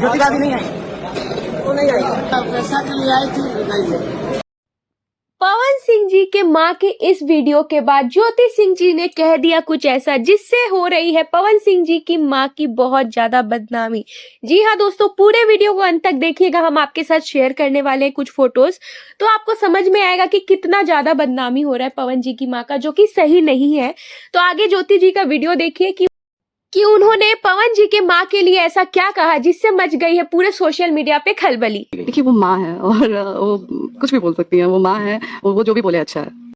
कृतिका भी नहीं आई, वो नहीं आई, पैसा के लिए आई थी नहीं। पवन सिंह जी के मां के इस वीडियो के बाद ज्योति सिंह जी ने कह दिया कुछ ऐसा जिससे हो रही है पवन सिंह जी की मां की बहुत ज्यादा बदनामी। जी हाँ दोस्तों, पूरे वीडियो को अंत तक देखिएगा, हम आपके साथ शेयर करने वाले हैं कुछ फोटोज, तो आपको समझ में आएगा कि कितना ज्यादा बदनामी हो रहा है पवन जी की मां का, जो कि सही नहीं है। तो आगे ज्योति जी का वीडियो देखिए कि उन्होंने पवन जी के मां के लिए ऐसा क्या कहा जिससे मच गई है पूरे सोशल मीडिया पे खलबली। देखिए वो माँ है और वो कुछ भी बोल सकती है, वो माँ है, वो जो भी बोले अच्छा है।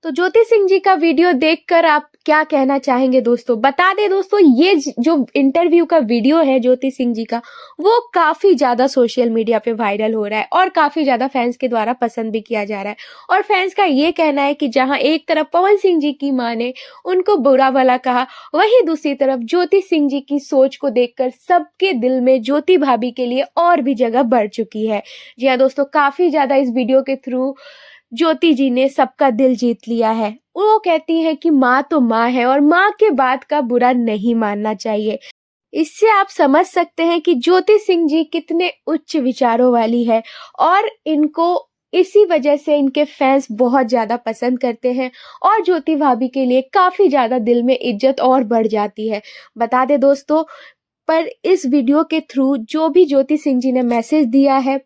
तो ज्योति सिंह जी का वीडियो देखकर आप क्या कहना चाहेंगे दोस्तों? बता दें दोस्तों, ये जो इंटरव्यू का वीडियो है ज्योति सिंह जी का, वो काफी ज्यादा सोशल मीडिया पे वायरल हो रहा है और काफी ज्यादा फैंस के द्वारा पसंद भी किया जा रहा है। और फैंस का ये कहना है कि जहां एक तरफ पवन सिंह जी की मां ने उनको बुरा भला कहा, वहीं दूसरी तरफ ज्योति सिंह जी की सोच को देखकर सबके दिल में ज्योति भाभी के लिए और भी जगह बढ़ चुकी है। जी हाँ दोस्तों, काफी ज्यादा इस वीडियो के थ्रू ज्योति जी ने सबका दिल जीत लिया है। वो कहती हैं कि माँ तो माँ है और माँ के बात का बुरा नहीं मानना चाहिए। इससे आप समझ सकते हैं कि ज्योति सिंह जी कितने उच्च विचारों वाली है और इनको इसी वजह से इनके फैंस बहुत ज्यादा पसंद करते हैं और ज्योति भाभी के लिए काफी ज्यादा दिल में इज्जत और बढ़ जाती है। बता दे दोस्तों, पर इस वीडियो के थ्रू जो भी ज्योति सिंह जी ने मैसेज दिया है,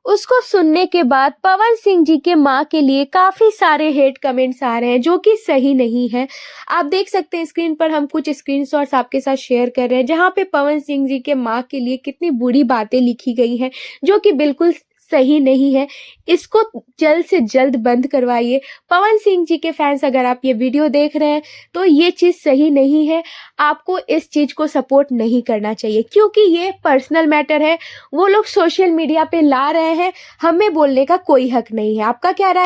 उसको सुनने के बाद पवन सिंह जी के मां के लिए काफी सारे हेट कमेंट्स आ रहे हैं जो कि सही नहीं है। आप देख सकते हैं स्क्रीन पर, हम कुछ स्क्रीनशॉट्स आपके साथ शेयर कर रहे हैं जहां पे पवन सिंह जी के मां के लिए कितनी बुरी बातें लिखी गई हैं जो कि बिल्कुल सही नहीं है। इसको जल्द से जल्द बंद करवाइए। पवन सिंह जी के फैंस, अगर आप ये वीडियो देख रहे हैं तो ये चीज सही नहीं है, आपको इस चीज को सपोर्ट नहीं करना चाहिए क्योंकि ये पर्सनल मैटर है। वो लोग सोशल मीडिया पे ला रहे हैं, हमें बोलने का कोई हक नहीं है। आपका क्या राय?